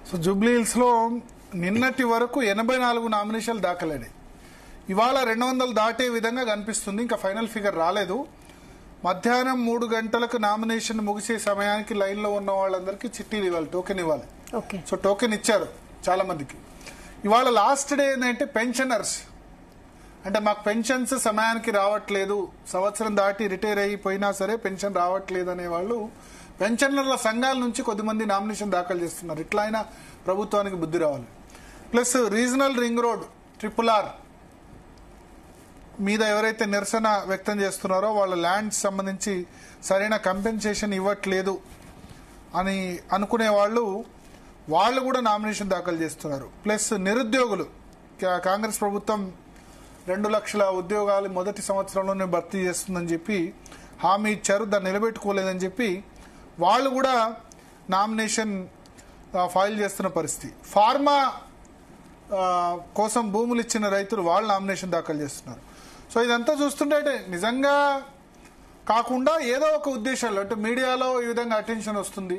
So Jubilee hills లో నిన్నటి వరకు 84 నామినేషన్లు దాఖలైనాయి. ఇవాళ 200 దాటే విధంగా కనిపిస్తుంది. ఇంకా ఫైనల్ ఫిగర్ రాలేదు. మధ్యాహ్నం 3 గంటలకు నామినేషన్ ముగిసే సమయానికి లైన్ లో ఉన్న వాళ్ళందరికీ చిట్టీలు ఇవ్వాలి, టోకెన్ ఇవ్వాలి. సో టోకెన్ ఇచ్చారు చాలా మందికి. ఇవాళ లాస్ట్ డే ఏంటంటే పెన్షనర్స్, అంటే మాకు పెన్షన్స్ సమయానికి రావట్లేదు, సంవత్సరం దాటి రిటైర్ అయిపోయినా సరే పెన్షన్ రావట్లేదు అనే వాళ్ళు పెన్షనర్ల సంఘాల నుంచి కొద్దిమంది నామినేషన్ దాఖలు చేస్తున్నారు. ఇట్లా అయినా ప్రభుత్వానికి బుద్ధి రావాలి. Plus regional ring road RRR మీద ఎవరైతే నిరసన వ్యక్తం చేస్తున్నారో వాళ్ళ ల్యాండ్స్ సంబంధించి సరైన కంపెన్సేషన్ ఇవ్వట్లేదు అని అనుకునే వాళ్ళు కూడా నామినేషన్ దాఖలు చేస్తున్నారు. ప్లస్ నిరుద్యోగులు, కాంగ్రెస్ ప్రభుత్వం 2 లక్షల ఉద్యోగాలు మొదటి సంవత్సరంలోనే భర్తీ చేస్తుందని చెప్పి హామీ ఇచ్చారు, దాన్ని నిలబెట్టుకోలేదని చెప్పి వాళ్ళు కూడా నామినేషన్ ఫైల్ చేస్తున్న పరిస్థితి. ఫార్మా కోసం భూములు ఇచ్చిన రైతులు వాళ్ళు నామినేషన్ దాఖలు చేస్తున్నారు. సో ఇదంతా చూస్తుంటే నిజంగా కాకుండా ఏదో ఒక ఉద్దేశాలు, అంటే మీడియాలో ఈ విధంగా అటెన్షన్ వస్తుంది,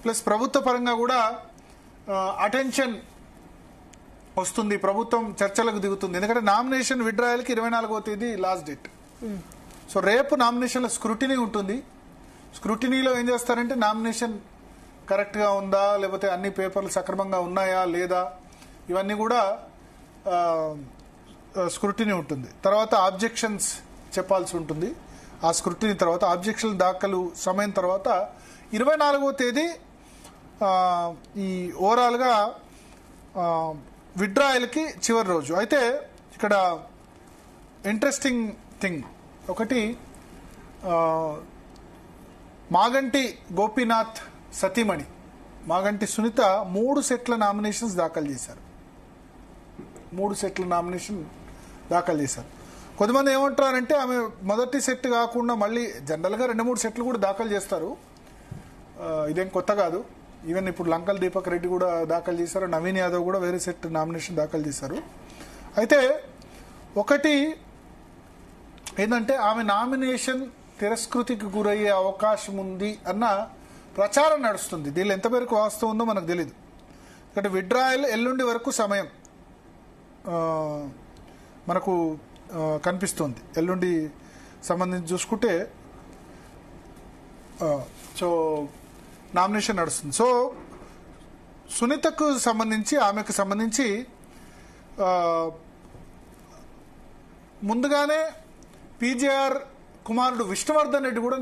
ప్లస్ ప్రభుత్వ పరంగా కూడా అటెన్షన్ వస్తుంది, ప్రభుత్వం చర్చలకు దిగుతుంది. ఎందుకంటే నామినేషన్ విత్డ్రాయల్కి 24వ తేదీ లాస్ట్ డేట్. సో రేపు నామినేషన్ల స్క్రూటినీ ఉంటుంది. స్క్రూటినీలో ఏం చేస్తారంటే నామినేషన్ కరెక్ట్గా ఉందా, లేకపోతే అన్ని పేపర్లు సక్రమంగా ఉన్నాయా లేదా, ఇవన్నీ కూడా స్క్రూటినీ ఉంటుంది. తర్వాత ఆబ్జెక్షన్స్ చెప్పాల్సి ఉంటుంది. ఆ స్క్రూటినీ తర్వాత ఆబ్జెక్షన్ దాఖలు సమయం తర్వాత 24వ తేదీ ఈ ఓవరాల్గా విత్డ్రాయల్కి చివరి రోజు. అయితే ఇక్కడ ఇంట్రెస్టింగ్ థింగ్ ఒకటి, మాగంటి గోపీనాథ్ సతీమణి మాగంటి సునీత 3 సెట్ల నామినేషన్స్ దాఖలు చేశారు. 3 సెట్ల నామినేషన్ దాఖలు చేశారు. కొంతమంది ఏమంటారంటే ఆమె మొదటి సెట్ కాకుండా మళ్ళీ జనరల్గా 2-3 సెట్లు కూడా దాఖలు చేస్తారు, ఇదేం కొత్త కాదు. ఈవెన్ ఇప్పుడు లంకల్ దీపక్ రెడ్డి కూడా దాఖలు చేశారు, నవీన్ యాదవ్ కూడా వేరే సెట్ నామినేషన్ దాఖలు చేశారు. అయితే ఒకటి ఏంటంటే ఆమె నామినేషన్ తిరస్కృతికి గురయ్యే అవకాశం ఉంది అన్న ప్రచారం నడుస్తుంది. దీనిలో ఎంతవరకు వాస్తవం ఉందో మనకు తెలియదు. ఇక్కడ విత్డ్రాయల్ ఎల్లుండి వరకు సమయం మనకు కనిపిస్తుంది. ఎల్లుండి సంబంధించి చూసుకుంటే సో నామినేషన్ నడుస్తుంది. సో సునీతకు సంబంధించి, ఆమెకు సంబంధించి ముందుగానే పీజేఆర్ కుమారుడు విష్ణువర్ధన్ రెడ్డి కూడా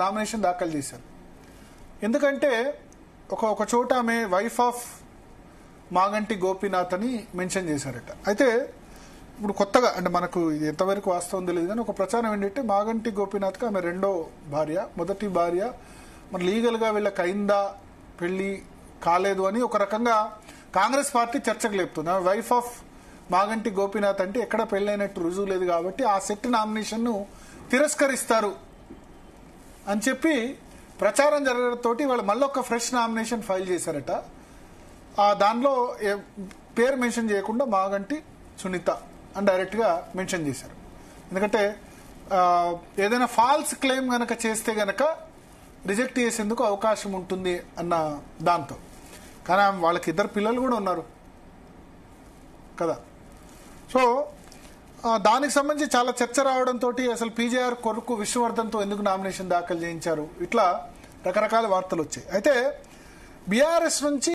నామినేషన్ దాఖలు చేశారు. ఎందుకంటే ఒక చోట ఆమె వైఫ్ ఆఫ్ మాగంటి గోపీనాథ్ అని మెన్షన్ చేశారట. అయితే ఇప్పుడు కొత్తగా, అంటే మనకు ఇది ఎంతవరకు వాస్తవం తెలియదు కానీ ఒక ప్రచారం ఏంటంటే మాగంటి గోపీనాథ్కి ఆమె 2వ భార్య, మొదటి భార్య మరి లీగల్గా వీళ్ళకి అయిందా, పెళ్లి కాలేదు అని ఒక రకంగా కాంగ్రెస్ పార్టీ చర్చకు లేపుతుంది. ఆమె వైఫ్ ఆఫ్ మాగంటి గోపీనాథ్ అంటే ఎక్కడ పెళ్ళైనట్టు రుజువు లేదు కాబట్టి ఆ సెట్ నామినేషన్ను తిరస్కరిస్తారు అని చెప్పి ప్రచారం జరగడంతో వాళ్ళు మళ్ళీ ఒక ఫ్రెష్ నామినేషన్ ఫైల్ చేశారట. దానిలో పేరు మెన్షన్ చేయకుండా మాగంటి సునీత అని డైరెక్ట్గా మెన్షన్ చేశారు. ఎందుకంటే ఏదైనా ఫాల్స్ క్లెయిమ్ గనక చేస్తే గనక రిజెక్ట్ చేసేందుకు అవకాశం ఉంటుంది అన్న దాంతో. కానీ వాళ్ళకి 2 పిల్లలు కూడా ఉన్నారు కదా. సో దానికి సంబంధించి చాలా చర్చ రావడంతో అసలు పీజేఆర్ కొరకు విష్ణువర్ధన్తో ఎందుకు నామినేషన్ దాఖలు చేయించారు, ఇట్లా రకరకాల వార్తలు వచ్చాయి. అయితే బీఆర్ఎస్ నుంచి